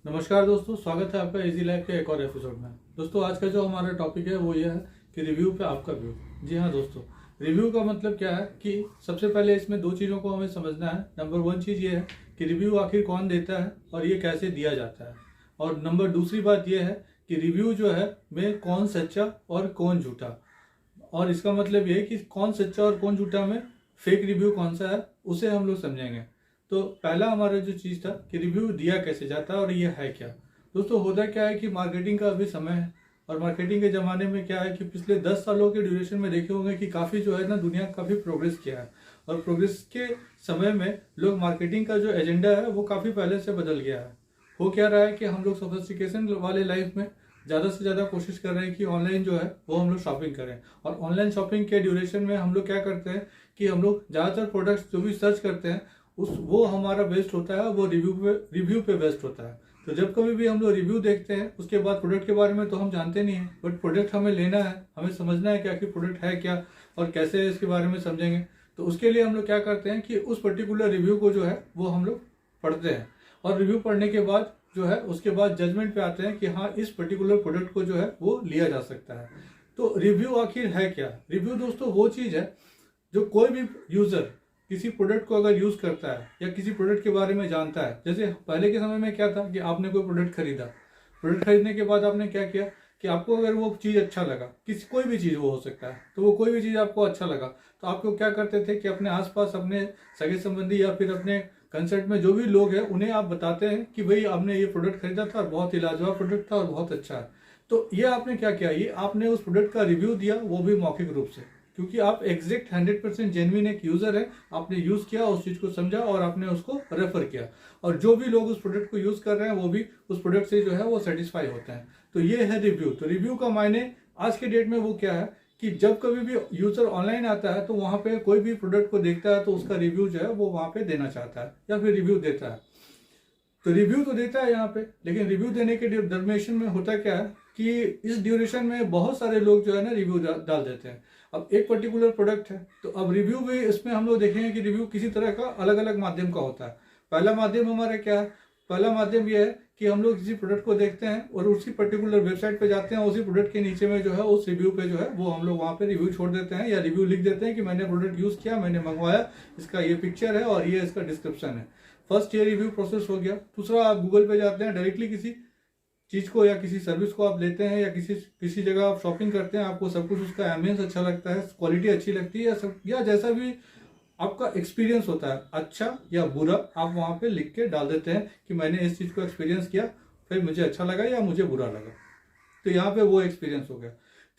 नमस्कार दोस्तों, स्वागत है आपका इजी लाइफ के एक और एपिसोड में। दोस्तों, आज का जो हमारा टॉपिक है वो ये है कि रिव्यू पे आपका व्यू। जी हाँ दोस्तों, रिव्यू का मतलब क्या है कि सबसे पहले इसमें दो चीज़ों को हमें समझना है। नंबर वन चीज़ ये है कि रिव्यू आखिर कौन देता है और ये कैसे दिया जाता है। और नंबर दूसरी बात ये है कि रिव्यू जो है में कौन सच्चा और कौन झूठा। और इसका मतलब ये है कि कौन सच्चा और कौन झूठा में फेक रिव्यू कौन सा है उसे हम लोग समझेंगे। तो पहला हमारा जो चीज़ था कि रिव्यू दिया कैसे जाता है और ये है क्या। दोस्तों, होता क्या है कि मार्केटिंग का अभी समय है और मार्केटिंग के ज़माने में क्या है कि पिछले 10 सालों के ड्यूरेशन में देखे होंगे कि काफ़ी जो है ना दुनिया काफ़ी प्रोग्रेस किया है। और प्रोग्रेस के समय में लोग मार्केटिंग का जो एजेंडा है वो काफ़ी पहले से बदल गया है। हो क्या रहा है कि हम लोग सोफिस्टिकेशन वाले लाइफ में ज़्यादा से ज़्यादा कोशिश कर रहे हैं कि ऑनलाइन जो है वो हम लोग शॉपिंग करें। और ऑनलाइन शॉपिंग के ड्यूरेशन में हम लोग क्या करते हैं कि हम लोग ज़्यादातर प्रोडक्ट्स जो भी सर्च करते हैं वो हमारा बेस्ड होता है, वो रिव्यू पे बेस्ड होता है। तो जब कभी भी हम लोग रिव्यू देखते हैं उसके बाद प्रोडक्ट के बारे में तो हम जानते नहीं हैं, बट प्रोडक्ट हमें लेना है, हमें समझना है कि आखिर प्रोडक्ट है क्या और कैसे इसके बारे में समझेंगे। तो उसके लिए हम लोग क्या करते हैं कि उस पर्टिकुलर रिव्यू को जो है वो हम लोग पढ़ते हैं। और रिव्यू पढ़ने के बाद जो है उसके बाद जजमेंट पे आते हैं कि हाँ, इस पर्टिकुलर प्रोडक्ट को जो है वो लिया जा सकता है। तो रिव्यू आखिर है क्या। रिव्यू दोस्तों वो चीज़ है जो कोई भी यूज़र किसी प्रोडक्ट को अगर यूज़ करता है या किसी प्रोडक्ट के बारे में जानता है। जैसे पहले के समय में क्या था कि आपने कोई प्रोडक्ट खरीदा, प्रोडक्ट खरीदने के बाद आपने क्या किया कि आपको अगर वो चीज़ अच्छा लगा, किसी कोई भी चीज़ वो हो सकता है, तो वो कोई भी चीज़ आपको अच्छा लगा तो आपको क्या करते थे कि अपने आसपास अपने सगे संबंधी या फिर अपने कंसर्ट में जो भी लोग हैं उन्हें आप बताते हैं कि भाई आपने ये प्रोडक्ट खरीदा था और बहुत ही लाजवाब प्रोडक्ट था और बहुत अच्छा है। तो ये आपने क्या किया, ये आपने उस प्रोडक्ट का रिव्यू दिया, वो भी मौखिक रूप से, क्योंकि आप एग्जैक्ट 100% जेन्युइन एक यूजर है। आपने यूज किया, उस चीज को समझा और आपने उसको रेफर किया। और जो भी लोग उस प्रोडक्ट को यूज कर रहे हैं वो भी उस प्रोडक्ट से जो है वो सेटिस्फाई होते हैं। तो ये है रिव्यू। तो रिव्यू का मायने आज के डेट में वो क्या है कि जब कभी भी यूजर ऑनलाइन आता है तो वहां पे कोई भी प्रोडक्ट को देखता है तो उसका रिव्यू जो है वो वहां पे देना चाहता है या फिर रिव्यू देता है। तो रिव्यू तो देता है यहाँ पे, लेकिन रिव्यू देने के ड्यूरेशन में होता क्या है कि इस ड्यूरेशन में बहुत सारे लोग जो है ना रिव्यू डाल देते हैं। अब एक पर्टिकुलर प्रोडक्ट है तो अब रिव्यू भी इसमें हम लोग देखेंगे कि रिव्यू किसी तरह का अलग अलग माध्यम का होता है। पहला माध्यम हमारा क्या है, पहला माध्यम यह है कि हम लोग किसी प्रोडक्ट को देखते हैं और उसी पर्टिकुलर वेबसाइट पे जाते हैं, उसी प्रोडक्ट के नीचे में जो है उस रिव्यू पे जो है वो हम लोग वहाँ पे रिव्यू छोड़ देते हैं या रिव्यू लिख देते हैं कि मैंने प्रोडक्ट यूज किया, मैंने मंगवाया, इसका ये पिक्चर है और ये इसका डिस्क्रिप्शन है। फर्स्ट ये रिव्यू प्रोसेस हो गया। दूसरा, आप गूगल पे जाते हैं, डायरेक्टली किसी चीज को या किसी सर्विस को आप लेते हैं या किसी किसी जगह आप शॉपिंग करते हैं, आपको सब कुछ उसका एम्बियंस अच्छा लगता है, क्वालिटी अच्छी लगती है या जैसा भी आपका एक्सपीरियंस होता है, अच्छा या बुरा, आप वहां पे लिख के डाल देते हैं कि मैंने इस चीज को एक्सपीरियंस किया, फिर मुझे अच्छा लगा या मुझे बुरा लगा। तो यहाँ पे वो एक्सपीरियंस हो गया।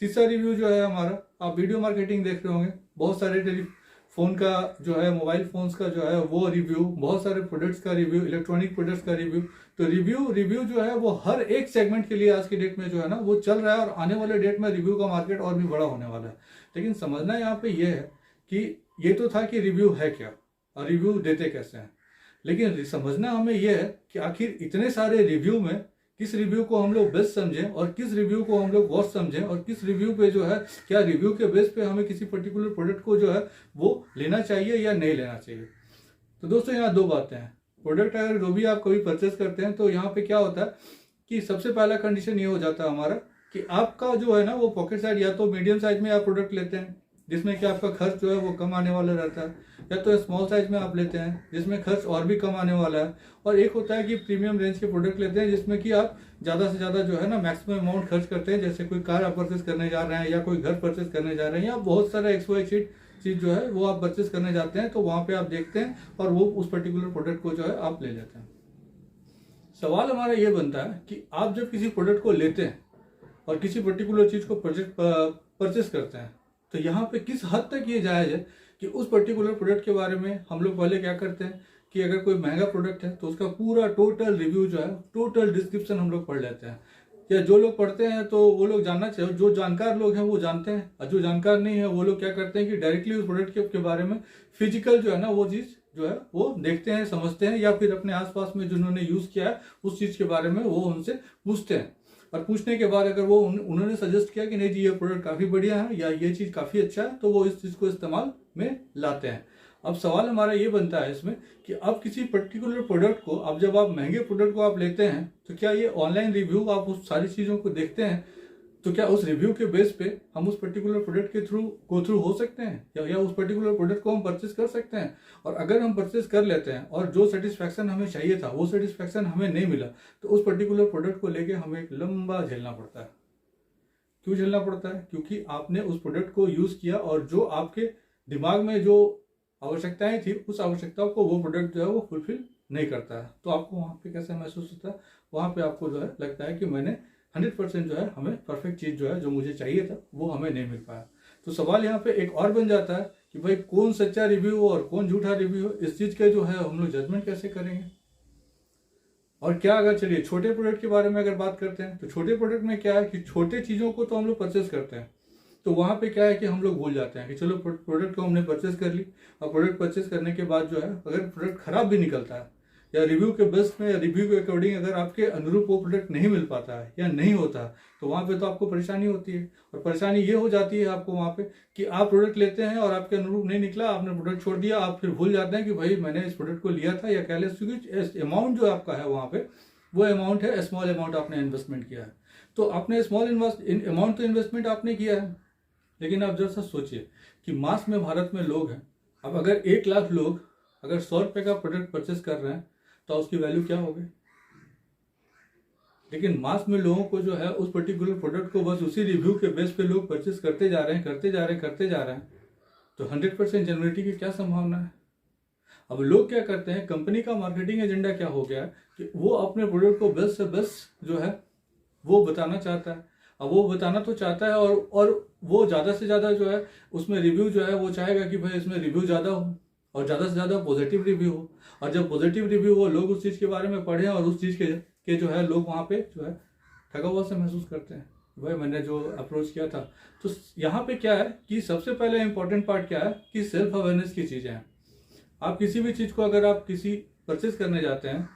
तीसरा रिव्यू जो है हमारा, आप वीडियो मार्केटिंग देख रहे होंगे, बहुत सारे टेलीफोन का जो है, मोबाइल फोन्स का जो है वो रिव्यू, बहुत सारे प्रोडक्ट्स का रिव्यू, इलेक्ट्रॉनिक प्रोडक्ट्स का रिव्यू। तो रिव्यू जो है वो हर एक सेगमेंट के लिए आज की डेट में जो है ना वो चल रहा है और आने वाले डेट में रिव्यू का मार्केट और भी बड़ा होने वाला है। लेकिन समझना यहाँ पे ये है कि ये तो था कि रिव्यू है क्या और रिव्यू देते कैसे हैं, लेकिन समझना हमें यह है कि आखिर इतने सारे रिव्यू में किस रिव्यू को हम लोग बेस्ट समझें और किस रिव्यू को हम लोग वर्स्ट समझें और किस रिव्यू पे जो है, क्या रिव्यू के बेस पे हमें किसी पर्टिकुलर प्रोडक्ट को जो है वो लेना चाहिए या नहीं लेना चाहिए। तो दोस्तों, यहाँ दो बातें हैं। प्रोडक्ट अगर जो भी आप कभी परचेस करते हैं तो यहाँ पे क्या होता है कि सबसे पहला कंडीशन ये हो जाता है हमारा कि आपका जो है ना वो पॉकेट साइज या तो मीडियम साइज में आप प्रोडक्ट लेते हैं जिसमें कि आपका खर्च जो है वो कम आने वाला रहता है, या तो स्मॉल साइज में आप लेते हैं जिसमें खर्च और भी कम आने वाला है, और एक होता है कि प्रीमियम रेंज के प्रोडक्ट लेते हैं जिसमें कि आप ज़्यादा से ज़्यादा जो है ना मैक्सिमम अमाउंट खर्च करते हैं। जैसे कोई कार आप परचेस करने जा रहे हैं या कोई घर परचेस करने जा रहे हैं या बहुत सारा XYZ चीज़ जो है वो आप परचेस करने जाते हैं, तो वहाँ पे आप देखते हैं और वो उस पर्टिकुलर प्रोडक्ट को जो है आप ले लेते हैं। सवाल हमारा ये बनता है कि आप जब किसी प्रोडक्ट को लेते हैं और किसी पर्टिकुलर चीज़ को परचेस करते हैं तो यहाँ पे किस हद तक ये जायज़ है कि उस पर्टिकुलर प्रोडक्ट के बारे में हम लोग पहले क्या करते हैं कि अगर कोई महंगा प्रोडक्ट है तो उसका पूरा टोटल रिव्यू जो है, टोटल डिस्क्रिप्शन हम लोग पढ़ लेते हैं। या जो लोग पढ़ते हैं तो वो लोग जानना चाहिए, जो जानकार लोग हैं वो जानते हैं, और जो जानकार नहीं है वो लोग क्या करते हैं कि डायरेक्टली उस प्रोडक्ट के बारे में फिजिकल जो है ना वो चीज़ जो है वो देखते हैं, समझते हैं, या फिर अपने आसपास में जिन्होंने यूज़ किया है उस चीज़ के बारे में वो उनसे पूछते हैं। और पूछने के बाद अगर वो उन्होंने सजेस्ट किया कि नहीं जी ये प्रोडक्ट काफ़ी बढ़िया है या ये चीज़ काफ़ी अच्छा है तो वो इस चीज़ को इस्तेमाल में लाते हैं। अब सवाल हमारा ये बनता है इसमें कि अब किसी पर्टिकुलर प्रोडक्ट को, अब जब आप महंगे प्रोडक्ट को आप लेते हैं तो क्या ये ऑनलाइन रिव्यू आप उस सारी चीज़ों को देखते हैं, तो क्या उस रिव्यू के बेस पे हम उस पर्टिकुलर प्रोडक्ट के थ्रू हो सकते हैं या उस पर्टिकुलर प्रोडक्ट को हम परचेस कर सकते हैं। और अगर हम परचेस कर लेते हैं और जो सेटिस्फैक्शन हमें चाहिए था वो सेटिस्फैक्शन हमें नहीं मिला, तो उस पर्टिकुलर प्रोडक्ट को लेके हमें एक लंबा झेलना पड़ता है। क्यों झेलना पड़ता है? क्योंकि आपने उस प्रोडक्ट को यूज़ किया और जो आपके दिमाग में जो आवश्यकताएं थी उस आवश्यकताओं को वो प्रोडक्ट जो है वो फुलफिल नहीं करता है। तो आपको वहाँ पे कैसा महसूस होता है? वहाँ पे आपको जो है लगता है कि मैंने 100% जो है हमें परफेक्ट चीज़ जो है जो मुझे चाहिए था वो हमें नहीं मिल पाया। तो सवाल यहाँ पे एक और बन जाता है कि भाई कौन सच्चा रिव्यू हो और कौन झूठा रिव्यू हो, इस चीज़ के जो है हम लोग जजमेंट कैसे करेंगे। और क्या अगर चलिए छोटे प्रोडक्ट के बारे में अगर बात करते हैं तो छोटे प्रोडक्ट में क्या है कि छोटे चीज़ों को तो हम लोग परचेस करते हैं, तो वहाँ पे क्या है कि हम लोग भूल जाते हैं कि चलो प्रोडक्ट को हमने परचेस कर ली, और प्रोडक्ट परचेस करने के बाद जो है अगर प्रोडक्ट खराब भी निकलता है या रिव्यू के बेस में या रिव्यू के अकॉर्डिंग अगर आपके अनुरूप वो प्रोडक्ट नहीं मिल पाता है या नहीं होता, तो वहाँ पे तो आपको परेशानी होती है। और परेशानी ये हो जाती है आपको वहाँ पे कि आप प्रोडक्ट लेते हैं और आपके अनुरूप नहीं निकला, आपने प्रोडक्ट छोड़ दिया, आप फिर भूल जाते हैं कि भाई मैंने इस प्रोडक्ट को लिया था, या कह लें क्योंकि अमाउंट जो आपका है वहाँ पे वो अमाउंट है, स्मॉल अमाउंट आपने इन्वेस्टमेंट किया है। तो आपने स्मॉल अमाउंट तो इन्वेस्टमेंट आपने किया है, लेकिन आप जरा सा सोचिए कि मास में भारत में लोग हैं। अब अगर 1 लाख लोग अगर 100 रुपये का प्रोडक्ट परचेस कर रहे हैं तो उसकी वैल्यू क्या होगी। लेकिन मास में लोगों को जो है उस पर्टिकुलर प्रोडक्ट को बस उसी रिव्यू के बेस पे लोग परचेस करते जा रहे हैं, तो 100% जेन्युइनिटी की क्या संभावना है। अब लोग क्या करते हैं, कंपनी का मार्केटिंग एजेंडा क्या हो गया है कि वो अपने प्रोडक्ट को बेस्ट से बेस्ट जो है वो बताना चाहता है। अब वो बताना तो चाहता है और वो ज़्यादा से ज़्यादा जो है उसमें रिव्यू जो है वो चाहेगा कि भाई इसमें रिव्यू ज़्यादा हो और ज़्यादा से ज़्यादा पॉजिटिव रिव्यू हो। और जब पॉजिटिव रिव्यू हो, लोग उस चीज़ के बारे में पढ़ें और उस चीज़ के जो है लोग वहाँ पे जो है ठगा हुआ से महसूस करते हैं, भाई मैंने जो अप्रोच किया था। तो यहाँ पे क्या है कि सबसे पहले इंपॉर्टेंट पार्ट क्या है कि सेल्फ अवेयरनेस की चीज़ें हैं। आप किसी भी चीज़ को अगर आप किसी परचेस करने जाते हैं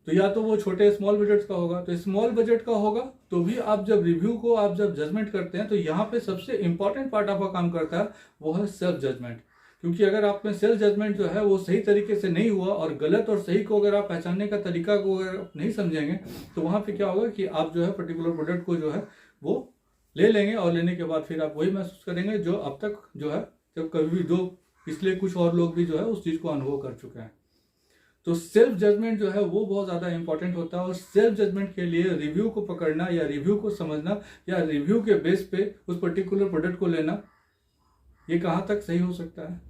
तो या तो वो छोटे स्मॉल बजट का होगा, तो स्मॉल बजट का होगा तो भी आप जब रिव्यू को आप जब जजमेंट करते हैं तो यहाँ पे सबसे इंपॉर्टेंट पार्ट आपका काम करता है वो है सेल्फ जजमेंट। क्योंकि अगर आप में सेल्फ जजमेंट जो है वो सही तरीके से नहीं हुआ और गलत और सही को अगर आप पहचानने का तरीका को अगर आप नहीं समझेंगे तो वहाँ पे क्या होगा कि आप जो है पर्टिकुलर प्रोडक्ट को जो है वो ले लेंगे और लेने के बाद फिर आप वही महसूस करेंगे जो अब तक जो है जब कभी भी जो पिछले कुछ और लोग भी जो है उस चीज़ को अनुभव कर चुके हैं। तो सेल्फ जजमेंट जो है वो बहुत ज़्यादा इंपॉर्टेंट होता है, और सेल्फ जजमेंट के लिए रिव्यू को पकड़ना या रिव्यू को समझना या रिव्यू के बेस पे उस पर्टिकुलर प्रोडक्ट को लेना, ये कहाँ तक सही हो सकता है।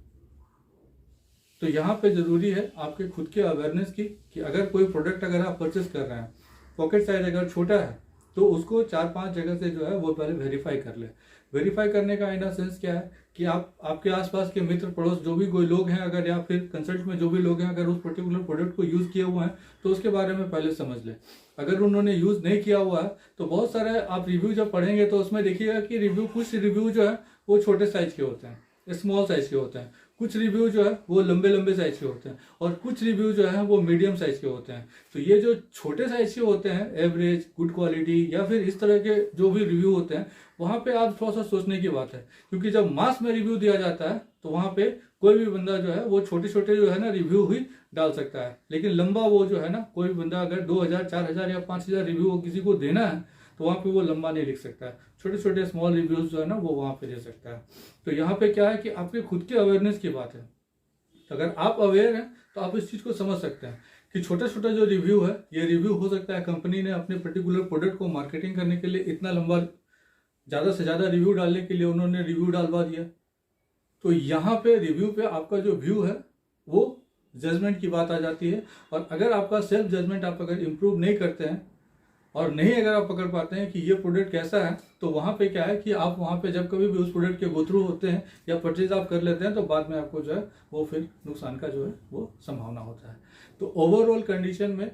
तो यहाँ पे ज़रूरी है आपके खुद के अवेयरनेस की कि अगर कोई प्रोडक्ट अगर आप परचेस कर रहे हैं, पॉकेट साइज अगर छोटा है तो उसको 4-5 जगह से जो है वो पहले वेरीफाई कर ले। वेरीफाई करने का इन सेंस क्या है कि आप आपके आसपास के मित्र पड़ोस जो भी कोई लोग हैं अगर, या फिर कंसल्ट में जो भी लोग हैं अगर उस पर्टिकुलर प्रोडक्ट को यूज़ किए हुए हैं तो उसके बारे में पहले समझ लें। अगर उन्होंने यूज़ नहीं किया हुआ है तो बहुत सारे आप रिव्यू जब पढ़ेंगे तो उसमें देखिएगा कि कुछ रिव्यू जो है वो छोटे साइज के होते हैं, स्मॉल साइज के होते हैं, कुछ रिव्यू जो है वो लंबे लंबे साइज के होते हैं, और कुछ रिव्यू जो है वो मीडियम साइज के होते हैं। तो ये जो छोटे साइज के होते हैं, एवरेज, गुड क्वालिटी या फिर इस तरह के जो भी रिव्यू होते हैं, वहाँ पे आप थोड़ा सा सोचने की बात है। क्योंकि जब मास में रिव्यू दिया जाता है तो वहाँ पे कोई भी बंदा जो है वो छोटे छोटे जो है ना रिव्यू ही डाल सकता है, लेकिन लंबा वो जो है ना कोई भी बंदा अगर 2000, 4000 या 5000 रिव्यू किसी को देना है तो वहाँ पे वो लंबा नहीं लिख सकता है, छोटे छोटे स्मॉल रिव्यूज जो है ना वो वहाँ पे दे सकता है। तो यहाँ पे क्या है कि आपके खुद के अवेयरनेस की बात है। अगर आप अवेयर हैं तो आप इस चीज़ को समझ सकते हैं कि छोटा छोटा जो रिव्यू है, ये रिव्यू हो सकता है कंपनी ने अपने पर्टिकुलर प्रोडक्ट को मार्केटिंग करने के लिए इतना लंबा ज़्यादा से ज़्यादा रिव्यू डालने के लिए उन्होंने रिव्यू डालवा दिया। तो यहाँ पे रिव्यू पे आपका जो व्यू है वो जजमेंट की बात आ जाती है। और अगर आपका सेल्फ जजमेंट आप अगर इम्प्रूव नहीं करते हैं और नहीं अगर आप पकड़ पाते हैं कि ये प्रोडक्ट कैसा है, तो वहाँ पे क्या है कि आप वहाँ पे जब कभी भी उस प्रोडक्ट के गो थ्रू होते हैं या परचेज आप कर लेते हैं तो बाद में आपको जो है वो फिर नुकसान का जो है वो संभावना होता है। तो ओवरऑल कंडीशन में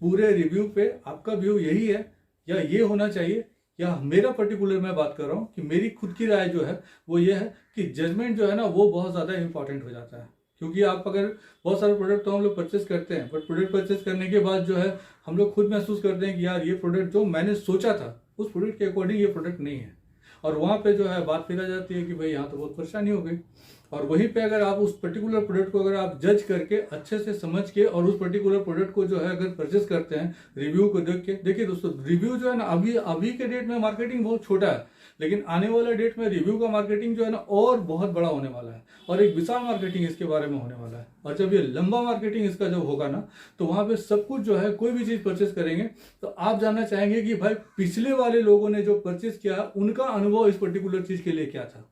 पूरे रिव्यू पे आपका व्यू यही है या ये होना चाहिए, या मेरा पर्टिकुलर मैं बात कर रहा हूँ कि मेरी खुद की राय जो है वो ये है कि जजमेंट जो है ना वो बहुत ज़्यादा इंपॉर्टेंट हो जाता है। क्योंकि आप अगर बहुत सारे प्रोडक्ट तो हम लोग परचेस करते हैं, बट प्रोडक्ट परचेस करने के बाद जो है हम लोग खुद महसूस करते हैं कि यार ये प्रोडक्ट जो मैंने सोचा था उस प्रोडक्ट के अकॉर्डिंग ये प्रोडक्ट नहीं है, और वहाँ पे जो है बात फिर आ जाती है कि भाई यहाँ तो बहुत परेशानी हो गई। और वहीं पे अगर आप उस पर्टिकुलर प्रोडक्ट को अगर आप जज करके अच्छे से समझ के और उस पर्टिकुलर प्रोडक्ट को जो है अगर परचेस करते हैं रिव्यू को देख के, देखिए दोस्तों रिव्यू जो है ना अभी के डेट में मार्केटिंग बहुत छोटा है, लेकिन आने वाले डेट में रिव्यू का मार्केटिंग जो है ना और बहुत बड़ा होने वाला है और एक विशाल मार्केटिंग इसके बारे में होने वाला है। और जब ये लंबा मार्केटिंग इसका जब होगा ना तो वहां पे सब कुछ जो है कोई भी चीज परचेस करेंगे तो आप जानना चाहेंगे कि भाई पिछले वाले लोगों ने जो परचेस किया उनका अनुभव इस पर्टिकुलर चीज के लिए क्या था।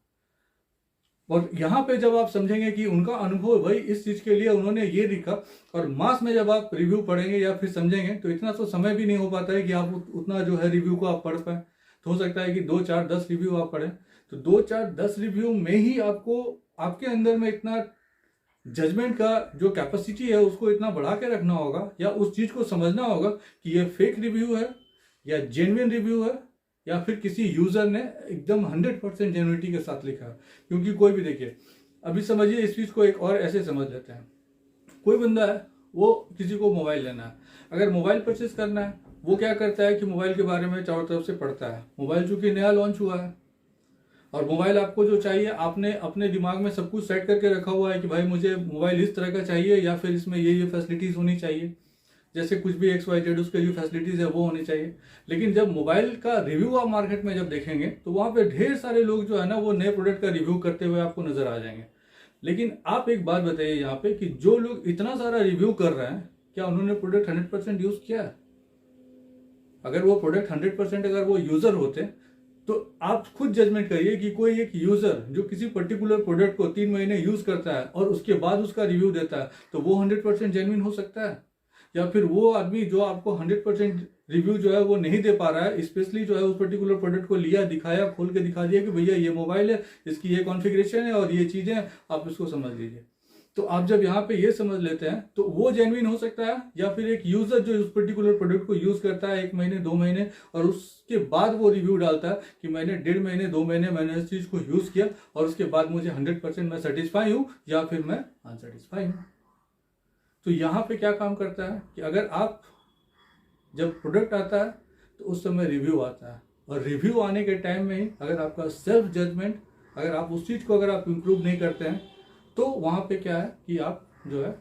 और यहाँ पे जब आप समझेंगे कि उनका अनुभव भाई इस चीज के लिए उन्होंने ये लिखा, और मास में जब आप रिव्यू पढ़ेंगे या फिर समझेंगे तो इतना तो समय भी नहीं हो पाता है कि आप उतना जो है रिव्यू को आप पढ़ पाए। तो हो सकता है कि 2 4 10 रिव्यू आप पढ़ें, तो 2 4 10 रिव्यू में ही आपको आपके अंदर में इतना जजमेंट का जो कैपेसिटी है उसको इतना बढ़ा के रखना होगा या उस चीज को समझना होगा कि ये फेक रिव्यू है या जेन्युइन रिव्यू है या फिर किसी यूजर ने एकदम 100% जेन्युइनिटी के साथ लिखा है। क्योंकि कोई भी देखिए, अभी समझिए इस चीज को एक और ऐसे समझ लेते हैं। कोई बंदा है वो किसी को मोबाइल लेना है, अगर मोबाइल परचेस करना है वो क्या करता है कि मोबाइल के बारे में चारों तरफ से पढ़ता है। मोबाइल चूंकि नया लॉन्च हुआ है और मोबाइल आपको जो चाहिए आपने अपने दिमाग में सब कुछ सेट करके रखा हुआ है कि भाई मुझे मोबाइल इस तरह का चाहिए या फिर इसमें ये फैसिलिटीज होनी चाहिए, जैसे कुछ भी XYZ उसके जो फैसिलिटीज है वो होनी चाहिए। लेकिन जब मोबाइल का रिव्यू आप मार्केट में जब देखेंगे तो वहां पे ढेर सारे लोग जो है ना वो नए प्रोडक्ट का रिव्यू करते हुए आपको नजर आ जाएंगे। लेकिन आप एक बात बताइए यहाँ पे कि जो लोग इतना सारा रिव्यू कर रहे हैं क्या उन्होंने प्रोडक्ट 100% यूज किया है? अगर वो प्रोडक्ट 100% अगर वो यूजर होते तो आप खुद जजमेंट करिए कि कोई एक यूजर जो किसी पर्टिकुलर प्रोडक्ट को 3 महीने यूज करता है और उसके बाद उसका रिव्यू देता है तो वो 100% जेन्युइन हो सकता है? या फिर वो आदमी जो आपको 100% रिव्यू जो है वो नहीं दे पा रहा है, स्पेशली जो है उस पर्टिकुलर प्रोडक्ट को लिया, दिखाया, खोल के दिखा दिया कि भैया ये मोबाइल है, इसकी ये कॉन्फ़िगरेशन है और ये चीजें आप इसको समझ लीजिए। तो आप जब यहाँ पे ये समझ लेते हैं तो वो जेन्युइन हो सकता है या फिर एक यूजर जो उस पर्टिकुलर प्रोडक्ट को यूज करता है 1 महीने 2 महीने और उसके बाद वो रिव्यू डालता है कि मैंने 1.5 महीने 2 महीने मैंने इस चीज को यूज किया और उसके बाद मुझे 100% मैं सेटिस्फाई हूँ या फिर मैं अनसेटिस्फाई हूँ। तो यहाँ पे क्या काम करता है कि अगर आप जब प्रोडक्ट आता है तो उस समय रिव्यू आता है और रिव्यू आने के टाइम में ही अगर आपका सेल्फ जजमेंट अगर आप उस चीज को अगर आप इम्प्रूव नहीं करते हैं तो वहां पे क्या है कि आप जो है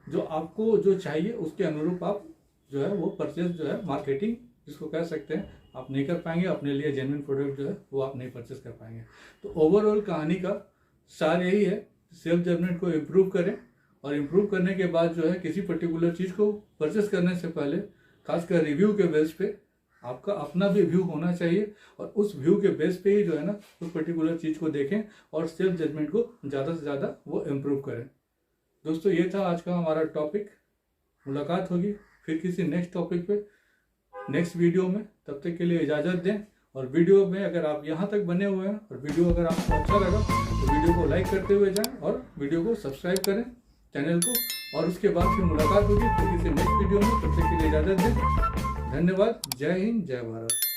जो आपको जो चाहिए उसके अनुरूप आप जो है वो परचेज जो है मार्केटिंग जिसको कह सकते हैं आप नहीं कर पाएंगे, अपने लिए जेन्युइन प्रोडक्ट जो है वो आप नहीं परचेज कर पाएंगे। तो ओवरऑल कहानी का सार यही है, सेल्फ जजमेंट को इम्प्रूव करें और इम्प्रूव करने के बाद जो है किसी पर्टिकुलर चीज को परचेस करने से पहले खासकर रिव्यू के बेस पे आपका अपना भी व्यू होना चाहिए और उस व्यू के बेस पे ही जो है ना उस पर्टिकुलर चीज को देखें और सेल्फ जजमेंट को ज़्यादा से ज़्यादा वो इम्प्रूव करें। दोस्तों ये था आज का हमारा टॉपिक। मुलाकात होगी फिर किसी नेक्स्ट टॉपिक पे नेक्स्ट वीडियो में, तब तक के लिए इजाज़त दें। और वीडियो में अगर आप यहाँ तक बने हुए हैं और वीडियो अगर आपको अच्छा लगा तो वीडियो को लाइक करते हुए जाएँ और वीडियो को सब्सक्राइब करें चैनल को। और उसके बाद फिर मुलाकात होगी फिर किसी नेक्स्ट वीडियो में, तब तक के लिए इजाज़त दें। धन्यवाद। जय हिंद, जय भारत।